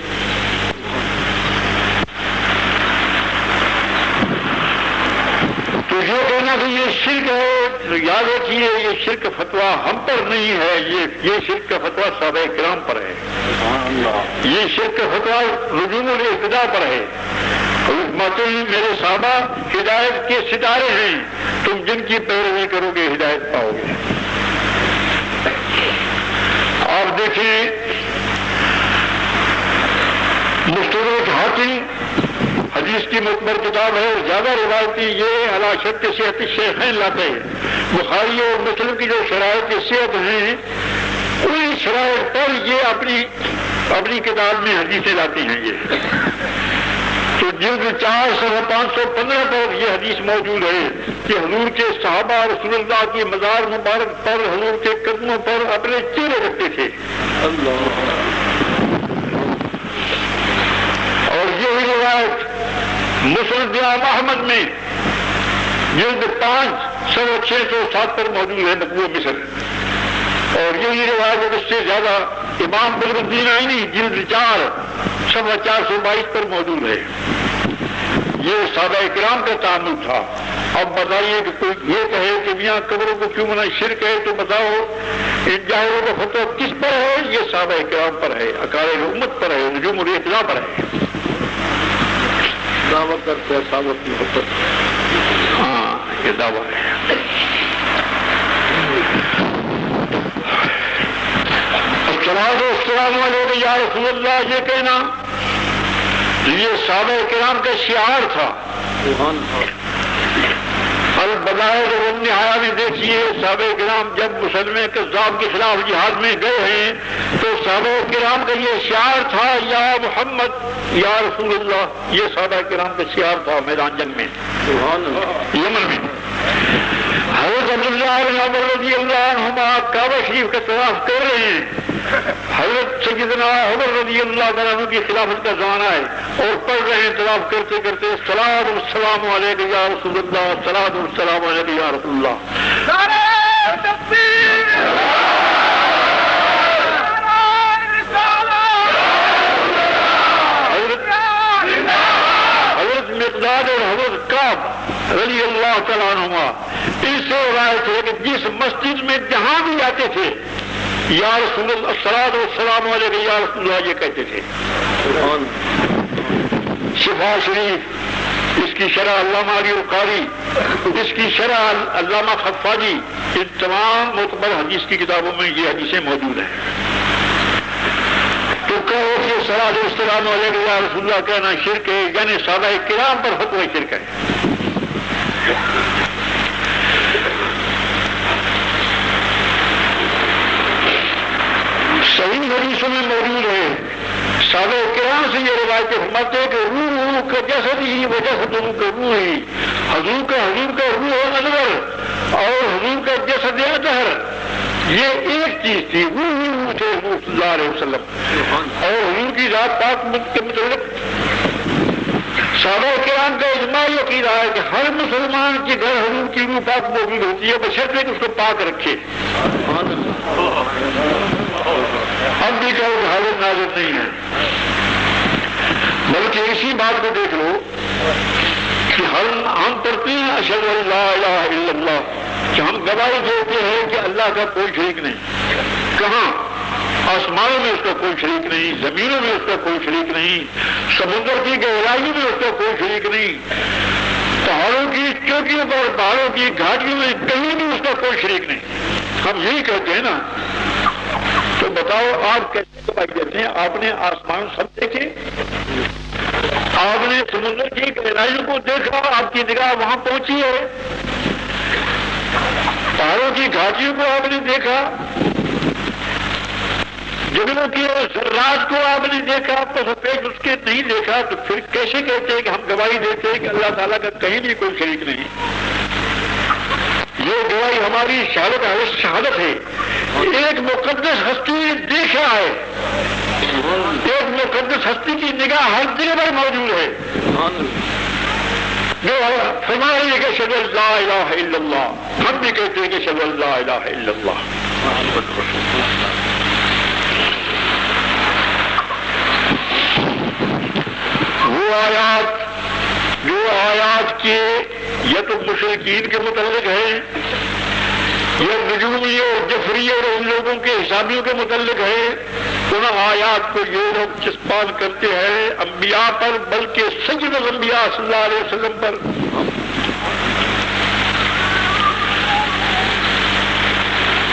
A: تو یہ کہنا کہ یہ شرک ہے، تو یاد رکھیے یہ شرک فتویٰ ہم پر نہیں ہے، یہ شرک کا فتویٰ صحابہ کرام پر ہے، یہ شرک کا فتویٰ نجوم الاہتداء پر ہے۔ فرماتے ہیں میرے صحابہ ہدایت کے ستارے ہیں، تم جن کی پیروی کرو گے ہدایت پاؤ گے۔ آپ دیکھیں مستدرک حاکم حدیث کی معتبر کتاب ہے اور زیادہ روایتی یہ علی شرط صحت الشیخین لاتے ہیں. بخاری اور مسلم کی جو شرائط صحت ہیں ان شرائط پر یہ اپنی کتاب میں حدیثیں لاتی ہیں. یہ تو جلد 4 صفحہ 515 پر یہ حدیث موجود ہے کہ حضور کے صحابہ رسول اللہ کی مزار مبارک پر حضور کے قدموں پر اپنے چہرے رکھتے تھے. اور یہ روایت مسند امام احمد میں جلد 5 صفحہ 607 پر موجود ہے مطبوع مصر. اور یہی روایت اس سے زیادہ امام بدر الدین عینی جلد 4 صفحہ 422 پر موجود ہے. یہ صحابہ کرام کا تعامل تھا. اب بتائیے کہ کوئی یہ کہے کہ میاں قبروں کو کیوں منع شرک ہے تو بتاؤ ان جاہلوں کا فتویٰ کس پر ہے؟ یہ صحابہ کرام پر ہے، اکابر امت پر ہے، نجوم الاطلاع پر ہے. دعوت کرتے ہیں صحابت کی محبت. ہاں یہ دعویٰ ہے. السلام علیکم یا رسول اللہ یہ کہنا یہ صحابہ کرام کا شعار تھا. البدائع والنہایہ میں دیکھیے صحابہ کرام جب مسلمے کذاب کے خلاف جہاد میں گئے ہیں تو صحابہ کرام کا یہ شعار تھا یا محمد یا رسول اللہ. یہ صحابہ کرام کا شعار تھا میدان جنگ میں یمن میں. حضرت عبداللہ بن عمر رضی اللہ عنہما کعبہ شریف کا طواف کر رہے ہیں. حضرت سیدنا عمر رضی اللہ عنہ کی خلافت کا زمانہ ہے اور پڑھ رہے ہیں طواف کرتے کرتے صلاۃ والسلام علیک یا رسول اللہ، صلاۃ والسلام علیک یا رسول اللہ. نعرہ تکبیر، حضرت مقداد اور حضرت کعب رضی اللہ تعالیٰ عنہما اس سے روایت ہے کہ جس مسجد میں جہاں بھی آتے تھے یا رسول اللہ الصلاۃ والسلام علیک یا رسول اللہ یہ کہتے تھے. شفا شریف اس کی شرح علامہ علی القاری، اس کی شرح علامہ خفاجی، ان تمام معتبر حدیث کی کتابوں میں یہ حدیثیں موجود ہیں. تو کہو کہ صلاۃ والسلام علیک یا رسول اللہ کہنا شرک ہے، یعنی صحابہ کرام پر فتوی شرک ہے. صحیح حدیثوں میں موجود ہے صحابہ کرام سے یہ روایت فرماتے ہیں کہ روح کا جسد ہی و جسد کا روح ہی. حضور کا روح انور اور حضور کا جسد اطہر یہ ایک چیز تھی. روح تھے حضور صلی اللہ علیہ وسلم اور حضور کی ذات پاک کے متعلق صحابہ کرام کا اجماع یہ عقیدہ ہے کہ ہر مسلمان کے گھر حضور کی روح پاک موجود ہوتی ہے بشرطے کہ اس کو پاک رکھے. اب بھی کہو کہ حاضر ناظر نہیں ہے، بلکہ اسی بات کو دیکھ لو کہ ہم پڑھتے ہیں اشہد ان لا الہ الا اللہ کہ ہم گواہی دیتے ہیں کہ اللہ کا کوئی شریک نہیں. کہاں؟ آسمانوں میں اس کا کوئی شریک نہیں، زمینوں میں اس کا کوئی شریک نہیں، سمندر کی گہرائیوں میں اس کا کوئی شریک نہیں، پہاڑوں کی چوٹیوں پر پہاڑوں کی گھاٹیوں میں کہیں بھی اس کا کوئی شریک نہیں. ہم یہی کہتے ہیں نا. تو بتاؤ آپ کیسے گواہی دیتے ہیں؟ آپ نے آسمان سب دیکھے، آپ نے سمندر کی گہرائیوں کو دیکھا، آپ کی نگاہ وہاں پہنچی ہے، پہاڑوں کی گھاٹیوں کو آپ نے دیکھا، جنگلوں کی ذرات کو آپ نے دیکھا، تو سفید اس کے نہیں دیکھا، تو پھر کیسے کہتے ہیں کہ ہم گواہی دیتے ہیں کہ اللہ تعالیٰ کا کہیں بھی کوئی شریک نہیں؟ یہ گواہی ہماری شہادت ہے. ایک مقدس ہستی نے دیکھا ہے، ایک مقدس ہستی کی نگاہ ہر جگہ پر موجود ہے جو فرما رہی ہے کہ اشہد ان لا الہ الا اللہ. ہم بھی کہتے ہیں کہ اشہد ان لا الہ الا اللہ. وہ آیات کے یا تو مشرکین کے متعلق ہے یا نجومی اور جفری اور ان لوگوں کے حسابیوں کے متعلق ہے. ان آیات کو یہ لوگ چسپان کرتے ہیں انبیاء پر، بلکہ سید الانبیاء صلی اللہ علیہ وسلم پر.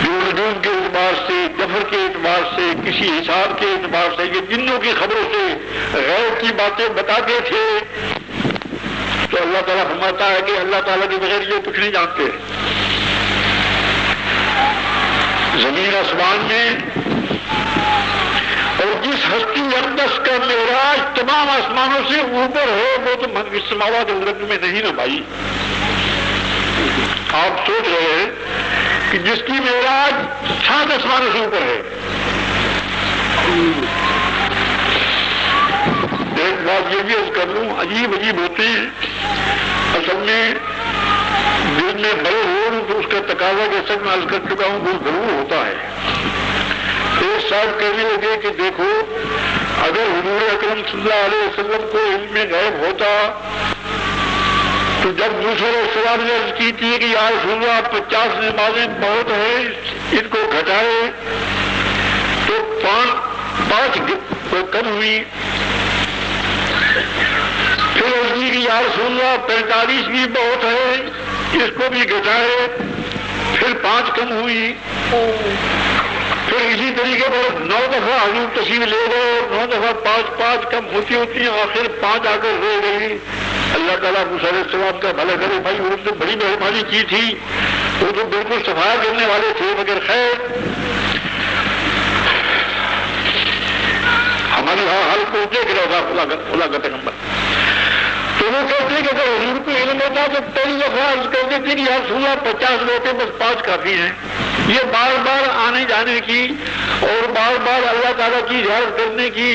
A: جو نجوم کے اعتبار سے، جفر کے اعتبار سے، کسی حساب کے اعتبار سے، یہ جنوں کی خبروں سے غیب کی باتیں بتاتے تھے، تو اللہ تعالیٰ فرماتا ہے کہ اللہ تعالیٰ کے بغیر یہ کچھ نہیں جانتے. زمین آسمان میں اور جس ہستی اقدس کا معراج تمام آسمانوں سے اوپر ہے وہ تو من کی سماوات الارض میں نہیں نا بھائی. آپ سوچ رہے ہیں کہ جس کی معراج 7 آسمانوں سے اوپر ہے. ایک بات یہ بھی عرض کر لوں، عجیب عجیب ہوتے ہیں. اصل میں دل میں بڑے ہوں تو اس کا تقاضا جیسا میں عرض کر چکا ہوں وہ ضرور ہوتا ہے. ایک صاحب کہنے لگے کہ دیکھو اگر حضور اکرم صلی اللہ علیہ وسلم کو علم غیب ہوتا تو جب موسیٰ علیہ السلام نے عرض کی تھی کہ یا رسول اللہ 50 نمازیں بہت ہیں ان کو گھٹائے تو 5 کم ہوئی. پھر عرض کی کہ یا رسول اللہ 45 بھی بہت ہے اس کو بھی گھٹائے پھر 5 کم ہوئی. پھر اسی طریقے پر 9 دفعہ حضور تشریف لے گئے، 9 دفعہ 5 کم ہوتی ہوتی ہیں، آخر 5 آ کر رہ گئی. اللہ تعالیٰ موسیٰ علیہ السلام کا بھلا کرے بھائی، انہوں نے بڑی مہربانی کی تھی، وہ تو بالکل صفایا کرنے والے تھے. مگر خیر ہمارے یہاں حل کو دیکھ رہا تھا خدا کا پیغمبر، تو وہ کہتے ہیں کہ اگر حضور کو علم ہوتا تو پہلی دفعہ عرض کر دیتے کہ یا رسول اللہ 50 ہوتے بس 5 کافی ہیں. یہ بار بار آنے جانے کی اور بار بار اللہ تعالیٰ کی زیارت کرنے کی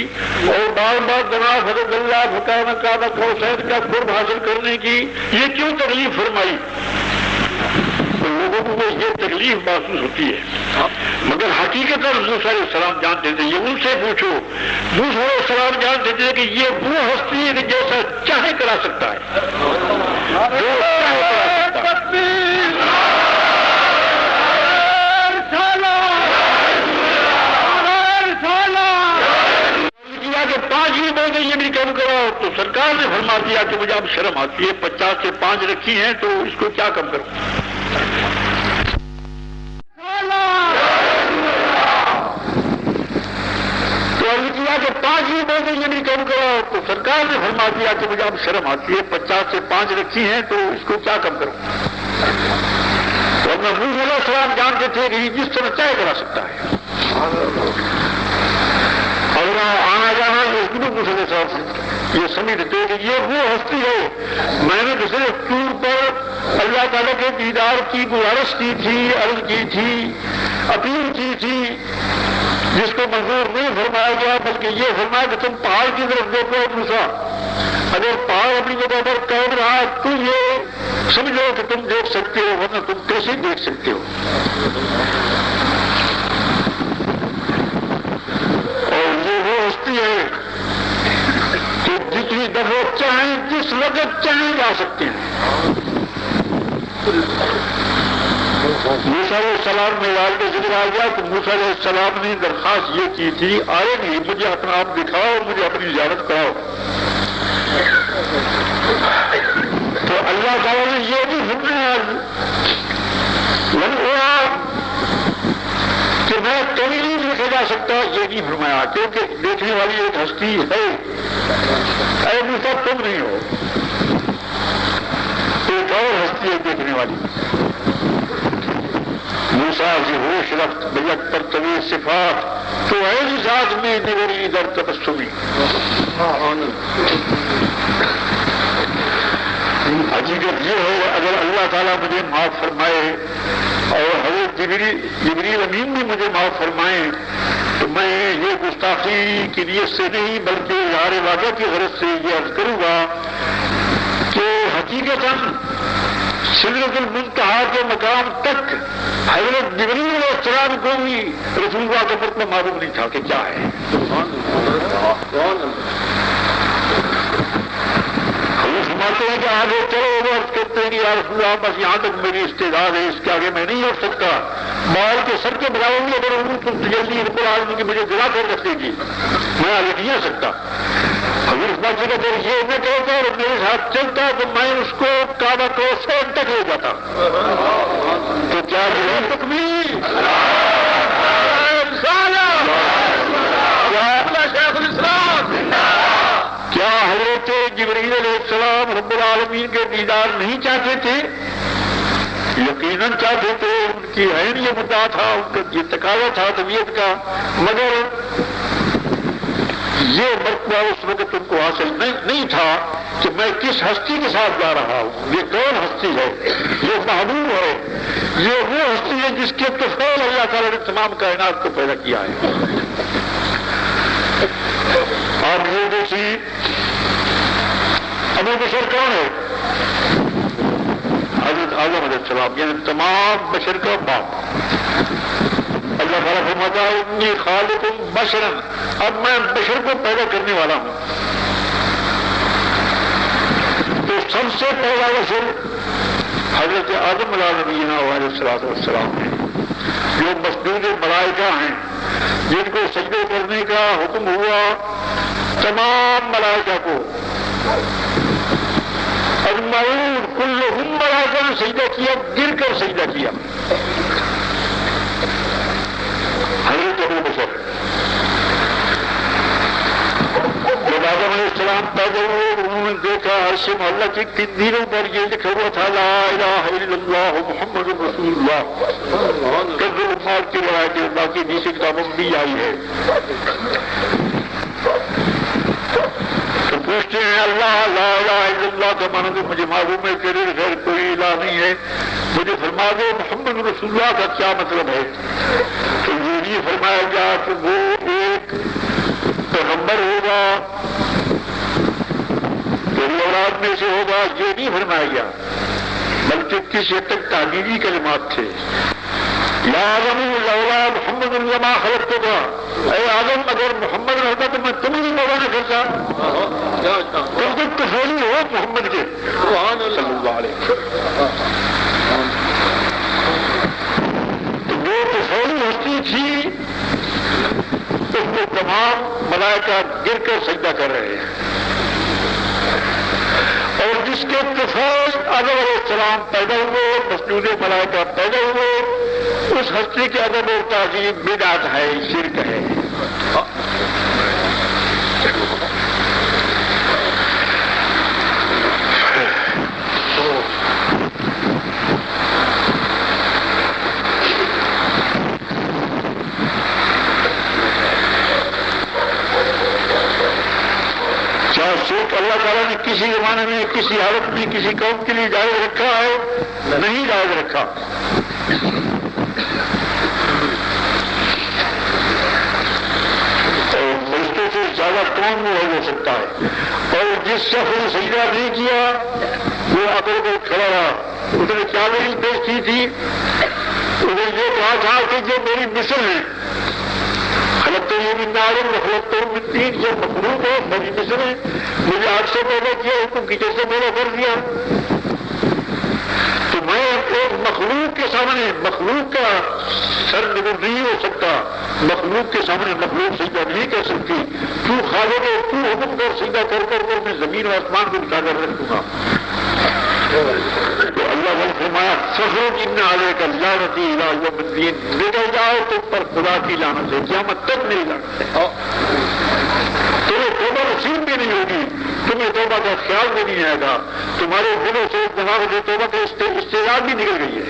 A: اور بار بار جناب حضرت اللہ فقان کعبہ کوثر کا قرب حاصل کرنے کی یہ کیوں تکلیف فرمائی؟ لوگوں کو یہ تکلیف محسوس ہوتی ہے، مگر حقیقت موسیٰ علیہ السلام جانتے تھے. یہ ان سے پوچھو، موسیٰ علیہ السلام جانتے تھے کہ یہ وہ ہستی ہے کہ جیسا چاہے کرا سکتا ہے، جو چاہے کرا سکتا ہے. کہ 5 ہی بولتے یہ بھی کم کرو تو سرکار نے فرما دیا کہ مجھے اب شرم آتی ہے، 50 سے 5 رکھی ہیں تو اس کو کیا کم کروں. تو عرض کیا کہ 5 ہی بولتے یہ بھی کم کرو تو سرکار نے فرما دیا کہ مجھے اب شرم آتی ہے، 50 سے 5 رکھی ہیں تو اس کو کیا کم کروں. تو موسیٰ علیہ السلام جانتے تھے کہ جس طرح چاہے کرا سکتا ہے. اور آنا جانا موسیٰ صاحب یہ سمجھتے کہ یہ وہ ہستی ہے. میں نے دوسرے ٹور پر اللہ تعالیٰ کے دیدار کی گزارش کی تھی، عرض کی تھی، اپیل کی تھی، جس کو منظور نہیں فرمایا گیا بلکہ یہ فرمایا کہ تم پہاڑ کی طرف دیکھو. موسیٰ اگر پہاڑ اپنی جگہ پر قائم رہا تو یہ سمجھو کہ تم دیکھ سکتے ہو، ورنہ تم کیسے دیکھ سکتے ہو. ہے کہ جتنی دفعہ چاہیں جس وقت چاہیں جا سکتے ہیں. موسیٰ علیہ السلام میں لال کے ذکر آ گیا تو موسیٰ علیہ السلام نے درخواست یہ کی تھی آئے نہیں مجھے اپنا آپ دکھاؤ، مجھے اپنی زیارت کراؤ. تو اللہ تعالیٰ نے یہ بھی فرمایا کہ میں کبھی نہیں دیکھا جا سکتا، یہ نہیں فرمایا کیونکہ دیکھنے والی ایک ہستی ہے. اے موسیٰ تم نہیں ہو، ایک اور ہستی ہے دیکھنے والی. موسیٰ سے ہوش رفت بیک پر طویل صفات تو ایسی ذات میں نگری در تبسمی. حقیقت یہ ہے اگر اللہ تعالیٰ مجھے معاف فرمائے اور حضرت جبریل امین بھی مجھے معاف فرمائیں تو میں یہ گستاخی کی نیت سے نہیں بلکہ اظہار واقعہ کی غرض سے یہ عرض کروں گا کہ حقیقتاً سدرۃ المنتہا کے مقام تک حضرت جبریل علیہ السلام کو بھی رسول اللہ کے پر معلوم نہیں تھا کہ کیا ہے. فرماتے ہیں کہ آگے چلو وہ عرض کرتے ہیں کہ یا رسول اللہ بس یہاں تک میری استعداد ہے، اس کے آگے میں نہیں اٹھ سکتا. مال کے سر کے برابر بھی اگر ہوں تو جلدی رب العالمین کی مجھے گرا کر رکھے گی، میں آگے نہیں آ سکتا. اگر اس بات سے اگر یہ نہ کہتا اور میرے ساتھ چلتا تو میں اس کو کعبہ کو سین تک لے جاتا. تو کیا تکمیل کیا حضرت جبریل علیہ السلام رب العالمین کے دیدار نہیں چاہتے تھے؟ یقیناً چاہتے تھے، ان کی عین یہ مدعا تھا، ان کا یہ تقاضا تھا طبیعت کا، مگر یہ مرتبہ اس وقت ان کو حاصل نہیں تھا کہ میں کس ہستی کے ساتھ جا رہا ہوں، یہ کون ہستی ہے، یہ محبوب ہے، یہ وہ ہستی ہے جس کے طفیل اللہ تعالیٰ نے تمام کائنات کو پیدا کیا ہے۔ آپ یہ دیکھیے ابو بشر کون ہے؟ حضرت آدم علیہ السلام، یعنی تمام بشر کا باپ۔ اللہ تعالیٰ فرماتا ہے انی خالق بشرا، اب میں بشر کو پیدا کرنے والا ہوں۔ تو سب سے پہلا بشر حضرت آدم علیہ نبینا علیہ السلام ہے، جو مسجود ملائکہ ہیں، جن کو سجدے کرنے کا حکم ہوا تمام ملائکہ کو، اجمعون کلہم ملائکہ نے سجدہ کیا، گر کر سجدہ کیا۔ حضرت ابو بشر جب آدم علیہ السلام پیدا ہوئے، انہوں نے دیکھا عرش معلیٰ کی تندیروں پر یہ لکھا ہوا تھا لا الہ الا اللہ محمد رسول اللہ۔ کنز الامات کی روایت باقی دوسری کتابوں میں بھی آئی ہے۔ تو پوچھتے ہیں اللہ لا الہ الا اللہ کا معنی تو مجھے معلوم ہے، تیرے غیر کوئی الہ نہیں ہے، مجھے فرما دو محمد رسول اللہ کا کیا مطلب ہے؟ تو یہ فرمایا گیا کہ وہ ایک پیغمبر ہوگا، تیری اولاد میں سے ہوگا، یہ نہیں فرمایا گیا، بلکہ کس حد تک تعبیری کلمات تھے۔ یا آدم لولا محمد لما خلقتک، اے آدم اگر محمد نہ ہوتا تو میں تمہیں بھی پیدا نہ کرتا، تم تو طفیلی ہو محمد کے صلی اللہ علیہ وسلم۔ تو وہ طفیلی ہستی تھی، اس میں تمام ملائکہ گر کر سجدہ کر رہے ہیں، اور جس کے طفیل آدم علیہ السلام پیدا ہوئے، مسجود ملائکہ پیدا ہوئے، اس ہستی کے ادب اور تعظیم بدعت ہے، شرک ہے۔ شرک اللہ تعالیٰ نے کسی زمانے میں، کسی حالت میں، کسی قوم کے لیے جائز رکھا ہے؟ نہیں جائز رکھا۔ اور فرشتوں سے زیادہ کون وہ ہو سکتا ہے؟ اور جس شخص نے سجدہ نہیں کیا وہ آ کر کھڑا رہا، اس نے کیا دلیل پیش کی تھی؟ اس نے یہ کہا تھا کہ جو میری مثل ہے، خلقت یہ من نار وخلقتہ من طین، یہ مخلوق ہے، میری مثل ہے، مجھے آگ سے پیدا کیا، حکم کیچڑ سے پیدا کر دیا، تو میں ایک مخلوق کے سامنے مخلوق کا سر نگل نہیں ہو سکتا، مخلوق کے سامنے مخلوق سجدہ نہیں کر سکتی، تو خالق ہے، تو حکم کر سجدہ کر میں زمین و آسمان کو بٹھا کر رکھ دوں گا۔ تو اللہ نے فرمایا فخرج ان علیک لعنتی الی یوم الدین، نکل جاؤ تم پر خدا کی لعنت ہے، قیامت تک میری لعنت ہے، تمہیں توبہ نصیب بھی نہیں ہوگی، تمہیں توبہ کا خیال بھی نہیں آئے گا، تمہارے دلوں سے دماغ سے توبہ کا استعداد بھی نکل گئی ہے،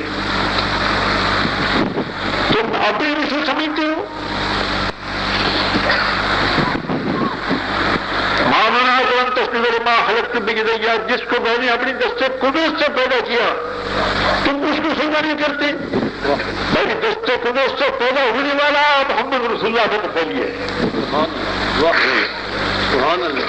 A: تم اب بھی اسے سمجھتے ہو؟ مامنا کرم تصویر ماں خلقت بجدیا، جس کو میں نے اپنی دستے قدرت سے پیدا کیا، تم اس کو سجدہ نہیں کرتے؟ میری دستے قدرت سے پیدا ہونے والا محمد رسول اللہ کا تفضیل ہے۔ سبحان اللہ۔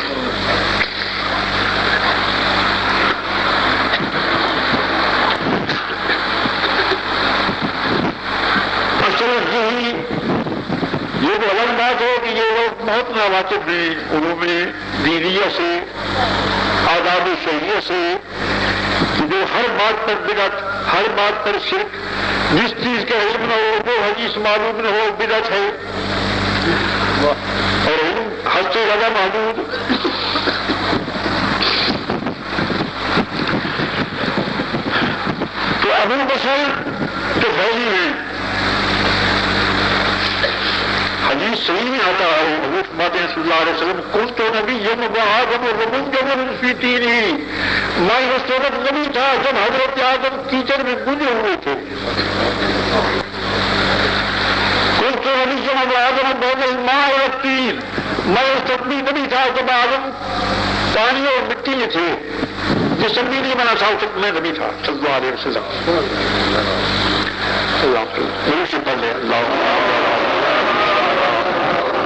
A: یہ تو الگ بات ہے کہ یہ لوگ بہت ناواقف ہیں علوم دینیہ سے، آداب شرعیہ سے، جو ہر بات پر بدعت، ہر بات پر شرک، جس چیز کا علم نہ ہو وہ حدیث معلوم نہ ہو بدعت ہے، اور علم حد سے زیادہ محدود۔ تو ابو بشر تو فیضی ہیں، حدیث صحیح میں آتا ہے حضور فرماتے ہیں صلی اللہ علیہ وسلم کنت نبیا وآدم منجمر فی طینہ، میں اس وقت نبی تھا جب حضرت آدم کیچڑ میں گنجے ہوئے تھے. کنت نبیا وآدم بین الماء والطین، میں اس وقت بھی نبی تھا جب آدم پانی اور مٹی میں تھے. جس نبی نہیں بنا تھا اس وقت میں نبی تھا صلی اللہ علیہ وسلم. اللہ ضرور سے پڑھ لیں اللہ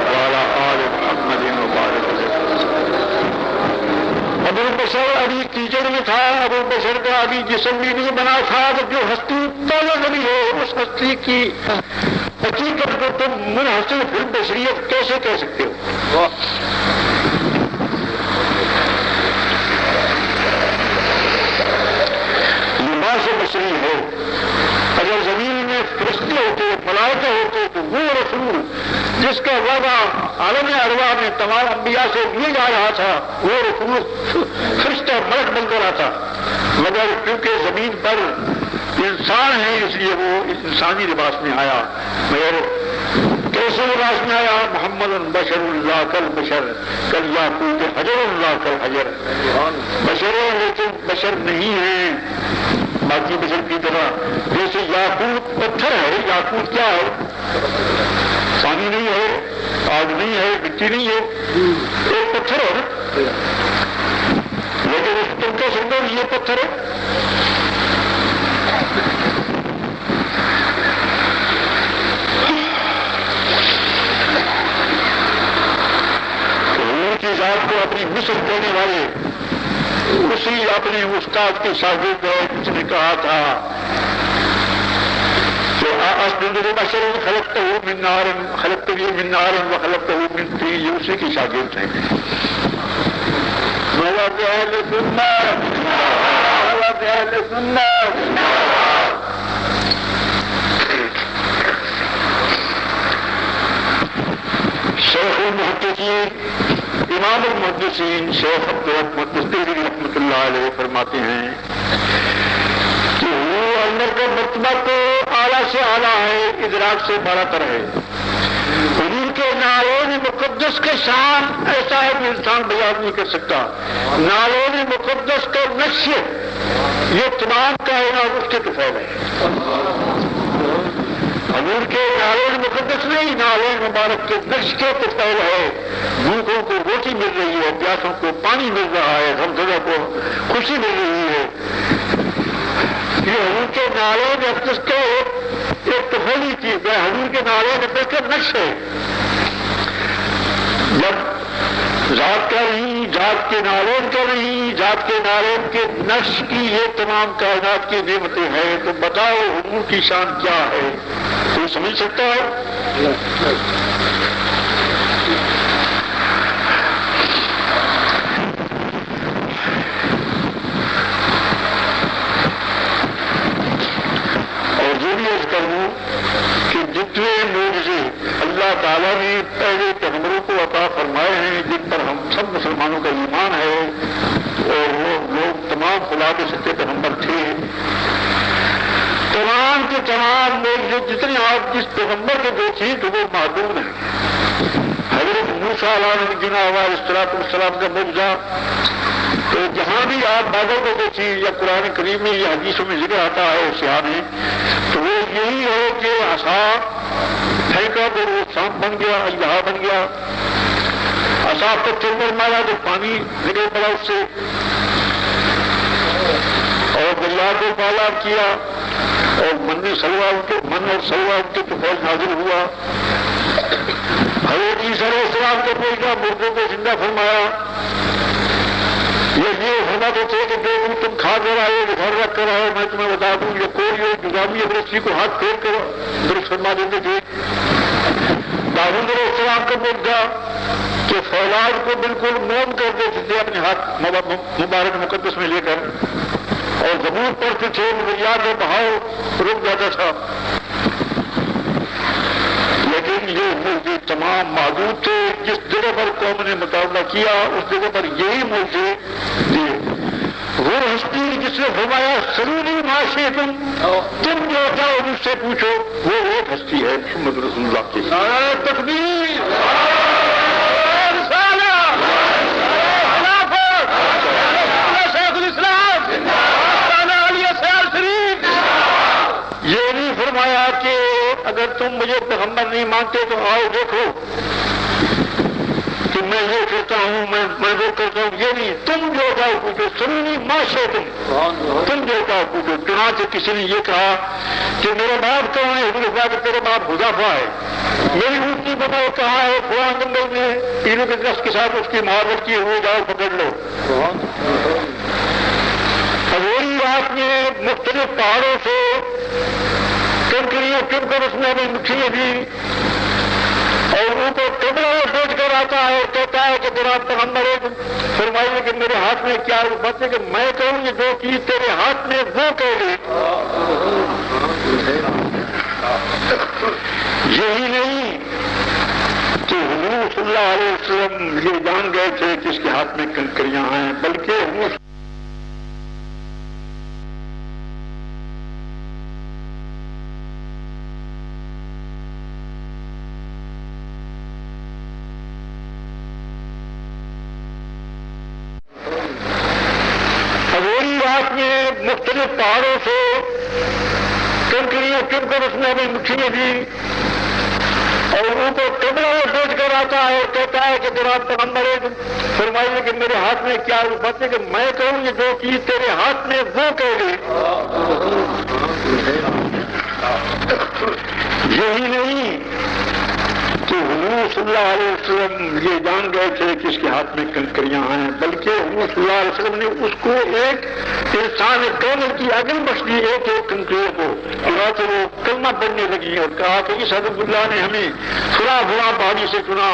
A: وعلی آل محمد وبارک وسلم. ابو بشر ابھی کیچڑ میں تھا، ابو بشر کا ابھی جسم بھی نہیں بنا تھا. جو ہستی پہلے نبی ہے اس ہستی کی حقیقت کو تم منحصر فی البشریت کیسے کہہ سکتے ہو؟ لباس بشری ہے. اگر زمین میں فرشتے ہوتے ملائکہ ہوتے تو وہ رسول جس کا وعدہ عالم ارواح میں تمام انبیاء سے دیا جا رہا تھا وہ رسول فرشتہ ملک بن کر آتا. مگر کیونکہ زمین پر انسان ہے اس لیے وہ انسانی لباس میں آیا. مگر کیسے لباس میں آیا؟ محمد بشر اللہ کل بشر کل یاقوت حجر اللہ کل حجر. بشر ہے لیکن بشر نہیں ہے باقی بشر کی طرح. جیسے یاقوت پتھر ہے. یاقوت کیا ہے؟ پانی نہیں ہے، آگ نہیں ہے، مٹی نہیں ہے، ایک پتھر ہے نا. لیکن اس تم کیا سمجھو یہ پتھر ہے؟ کی ذات کو اپنی مثل دینے والے اسی اپنے استاد کے شاگرد ہے جس نے کہا تھا کہ بشر خلقتہ من نار خلقتنی من نار وخلقتہ من طین. یہ اسی کی شاگرد ہیں. مذہب اہل سنت، مذہب اہل سنت. شیخ المحدثین امام المحدثین شیخ عبدالرحمن دستگیری رحمۃ اللہ علیہ فرماتے ہیں کہ وہ اندر کا مرتبہ تو اعلیٰ سے اعلیٰ ہے، ادراک سے بڑا تر ہے. حضور کے نالون مقدس کا شان ایسا ہے کہ انسان بیان نہیں کر سکتا. نالون مقدس کا نقش یہ تمام کائنات اس کے طفیل ہے. حضور کے نالون مقدس نہیں، نالون مبارک کے نقش کے طفیل ہے. بھوکوں کو روٹی مل رہی ہے، پیاسوں کو پانی مل رہا ہے، غمزدہ کو خوشی مل رہی ہے. یہ حضور کے نالون مقدس کا ایک طفیلی چیز ہے. حضور کے نالون مقدس کا نقش ہے. جب ذات کا نہیں، ذات کے نالون کا نہیں، ذات کے نالون کے نقش کی یہ تمام کائنات کی نعمتیں ہیں تو بتاؤ حضور کی شان کیا ہے؟ کوئی سمجھ سکتا ہے؟ اور یہ بھی عرض کروں کہ جتنے معجزے اللہ تعالیٰ نے پہلے پیغمبروں کو عطا فرمائے ہیں جن پر ہم سب مسلمانوں کا ایمان ہے اور وہ لوگ تمام خدا کے سچے پیغمبر تھے، تمام کے تمام لوگ جتنے آپ جس پیغمبر کے دیکھیں تو وہ معدوم ہیں. حضرت موسیٰ علیہ السلام کا معجزہ تو جہاں بھی آپ بادل کو دیکھیں یا قرآن کریم میں یا حدیثوں میں ذکر آتا ہے اس میں تو وہ یہی ہے کہ عصا پھینکا تو وہ سانپ بن گیا، اژدہا بن گیا. عصا پتھر پر مارا تو پانی نکل پڑا اس سے، اور دریا کو پالاب کیا اور من اور سلوا ان کے طفیل نازل ہوا. حضرت عیسیٰ علیہ السلام کو بھیجا، مردوں کو زندہ فرمایا. یہ فرماتے تھے کہ جو تم کھا کر آئے گھر رکھ کر آئے میں تمہیں بتا دوں یہ کوئی جزامی ابرسی کو ہاتھ پھیر کر درست فرما دیتے تھے. داؤد علیہ السلام کا معجزہ کہ فولاد کو بالکل موم کر دیتے تھے اپنے ہاتھ مبارک مقدس میں لے کر، اور زبور پڑھتے تھے دریا کا بہاؤ رک جاتا تھا. لیکن یہ معجزے تمام محدود تھے. جس جگہ پر قوم نے مطالبہ کیا اس جگہ پر یہی معجزے دیے. وہ ہستی جس نے فرمایا سلونی معاشی تم جو چاہو مجھ سے پوچھو، وہ ایک ہستی ہے محمد رسول اللہ کی.
B: نعرہ تکبیر،
A: یہ نہیں فرمایا کہ اگر تم مجھے پیغمبر نہیں مانتے تو آؤ دیکھو کہ میں یہ کرتا ہوں، میں وہ کرتا ہوں. یہ نہیں، تم جو جاؤ پوچھو، سننی ماشے تم جو جاؤ پوچھو. چنانچہ کسی نے یہ کہا کہ میرا باپ کون ہے؟ حضور نے کہا کہ تیرا باپ حذیفہ ہے. میری اونٹنی بتاؤ کہاں ہے؟ فلاں جنگل میں، تینوں کے دس کے ساتھ اس کی مہارت کیے ہوئے، جاؤ پکڑ لو. وہی رات میں مختلف پہاڑوں سے کنکریاں چن کر اس میں مٹھیاں بھی، اور ان کو ٹکڑا بیچ کر آتا ہے اور کہتا ہے کہ جناب پیغمبر ہے. فرمائیے کہ میرے ہاتھ میں کیا بات ہے کہ میں کہوں گی جو چیز تیرے ہاتھ میں وہ کہہ دے. یہی نہیں کہ حضور صلی اللہ علیہ وسلم یہ جان گئے تھے کہ اس کے ہاتھ میں کنکریاں ہیں، بلکہ حضور مختلف پہاڑوں سے کنکریاں چن کر اس میں مٹھیاں بھی، اور ان کو ٹکڑا بیچ کر آتا ہے اور کہتا ہے کہ جناب پیغمبر ہے. فرمائیے کہ میرے ہاتھ میں کیا بات ہے کہ میں کہوں گی جو چیز تیرے ہاتھ میں وہ کہہ دے. یہی نہیں کہ حضور صلی اللہ علیہ وسلم یہ جان گئے تھے کہ اس کے ہاتھ میں کنکریاں ہیں، بلکہ حضور صلی اللہ علیہ وسلم نے اس کو ایک انسان کامل کی عقل بخش دی، ایک کنکریوں کو. چنانچہ وہ کلمہ پڑھنے لگی اور کہا کہ اس حضرت اللہ نے ہمیں فلاں فلاں پہاڑی سے چنا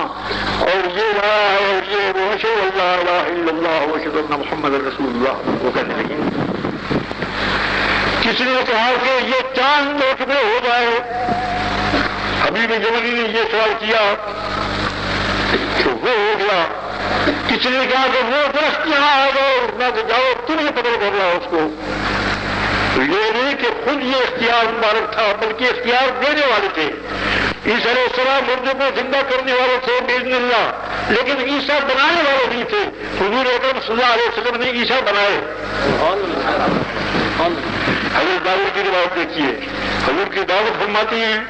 A: اور یہ لایا ہے اور یہ وہ اشہد ان لا الہ الا اللہ واشہد ان محمد رسول اللہ. وہ کہنے لگی. کسی نے کہا کہ یہ چاند دو ٹکڑے ہو جائے. حبیب جملی نے یہ سوال کیا تو وہ ہو گیا. کسی نے کہا کہ وہ درخت یہاں آ گئے، نہ کہ جاؤ تم یہ پتہ کر رہا اس کو. تو یہ نہیں کہ خود یہ اختیار مبارک تھا، بلکہ اختیار دینے والے تھے. عیسیٰ علیہ السلام مردے کو زندہ کرنے والے تھے باذن اللہ، لیکن عیسیٰ بنانے والے نہیں تھے. حضور اکرم صلی اللہ علیہ وسلم نے عیسیٰ بنائے. حضرت داؤد کی روایت دیکھیے، حضور کی دعوت فرماتی ہیں.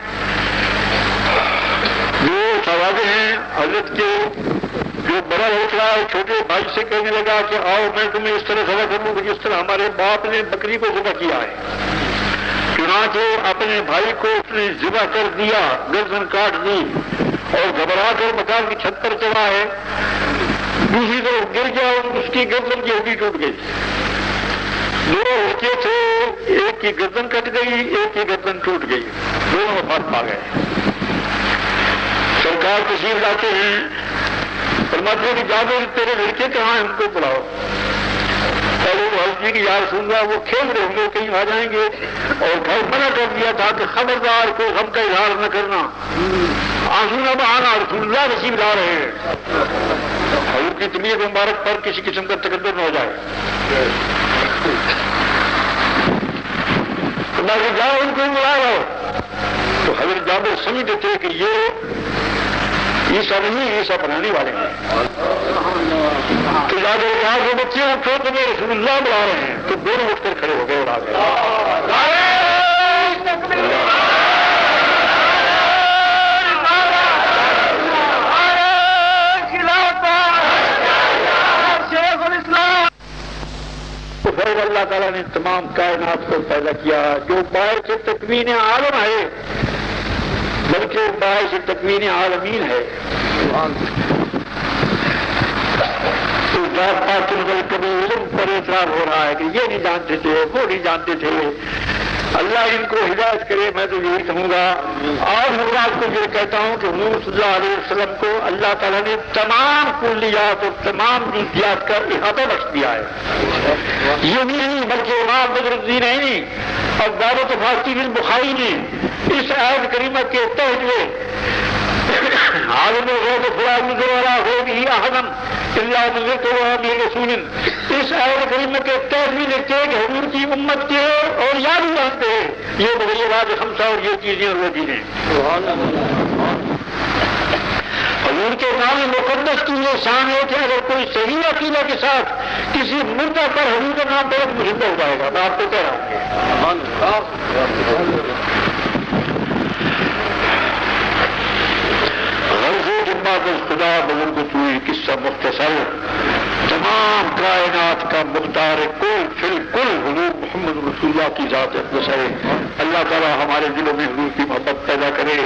A: جو صحابہ ہیں حضرت کے، جو بڑا اٹھ رہا ہے چھوٹے بھائی سے کہنے لگا کہ آؤ میں تمہیں اس طرح سزا کر لوں کہ جس طرح ہمارے باپ نے بکری کو ذبح کیا ہے. چنانچہ اپنے بھائی کو اس نے ذبح کر دیا، گردن کاٹ دی اور گھبرا کر مکان کی چھت پر چڑھا ہے. دوسری طرف گر گیا اور اس کی گردن کی ہڈی ٹوٹ گئی. دو بچے تھے، ایک کی گردن کٹ گئی، ایک کی گردن ٹوٹ گئی، دونوں وفات پا گئے. سرکار تشریف لاتے ہیں، فرماتے ہیں کہ جابر تیرے لڑکے کہاں ہیں، ان کو بلاؤ. پہلے وہ حضرت جی کی یا رسول اللہ وہ کھیل رہے ہوں گے کہیں آ جائیں گے، اور گھر منع کر دیا تھا کہ خبردار کو غم کا اظہار نہ کرنا، آنسو نہ بہانا، رسول اللہ تشریف لا رہے ہیں. حضور کی طبیعت مبارک پر کسی قسم کا تکبر نہ ہو جائے. اللہ کہ جاؤ ان کو بلا رہو. تو حضرت جابر سمجھتے تھے کہ یہ عیسیٰ نہیں، عیسیٰ بنانے والے ہیں. تو جابر کہا کہ بچے اٹھو تمہیں رسول اللہ بلا رہے ہیں. تو دونوں اٹھ کر کھڑے ہو گئے اور آ گئے. تو پھر اللہ تعالیٰ نے تمام کائنات کو پیدا کیا جو باعث تکوین عالم ہے، بلکہ باعث تکوین عالمین ہے. تو ذات پاک کبھی علم پر اعتراض ہو رہا ہے کہ یہ نہیں جانتے تھے، وہ نہیں جانتے تھے. اللہ ان کو ہدایت کرے. میں تو یہی کہوں گا اور حضرات کو یہ کہتا ہوں کہ حضور صلی اللہ علیہ وسلم کو اللہ تعالیٰ نے تمام کلیات اور تمام جزیات کا احاطہ بخش دیا ہے. یہ نہیں بلکہ امام بدر الدین عینی اور دعوت فارسی البخاری نے اس آیت کریمہ کے تحت عالم غیب فلا یظہر علی غیبہ احدا اللہ منظر تو رسول. اس آیت کریمہ کے تحت بھی لکھتے ہیں کہ حضور کی امت کے اور یاد بھی مانتے ہیں یہ مغیرات خمسہ اور یہ چیزیں اور وہ چیزیں. حضور کے نام مقدس کی یہ شان ہے کہ اگر کوئی صحیح عقیدہ کے ساتھ کسی مردہ پر حضور کا نام پڑے تو مشدہ ہو جائے گا. میں آپ کو کہہ رہا ہوں غرض جماعت خدا بزرگ توئی قصہ مختصر تمام کائنات کا مختار کل فی الکل حضور محمد رسول اللہ کی ذات اقدس ہے. اللہ تعالیٰ ہمارے دلوں میں حضور کی محبت پیدا کرے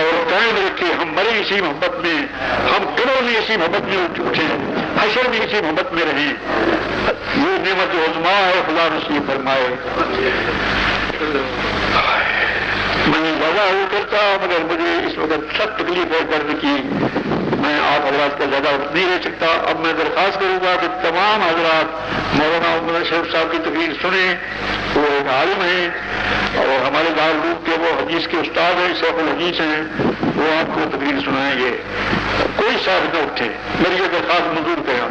A: اور قائم رکھے. ہم مرے اسی محبت میں, ہم قبر میں اسی محبت میں اٹھیں, حشر میں اسی محبت میں رہیں. یہ نعمت عظما ہے, خدا نصیب فرمائے. میں زیادہ ہو کرتا مگر مجھے اس وقت سخت تکلیف ہے درد کی. میں آپ حضرات کا زیادہ نہیں رہ سکتا. اب میں درخواست کروں گا کہ تمام حضرات مولانا محمد شریف صاحب کی تقریر سنیں. وہ ایک عالم ہیں اور ہمارے دارالعلوم کے وہ حدیث کے استاد ہیں, شیخ الحدیث ہیں. وہ آپ کو تقریر سنائیں گے. کوئی صاحب نہ اٹھے, میری یہ درخواست منظور کریں.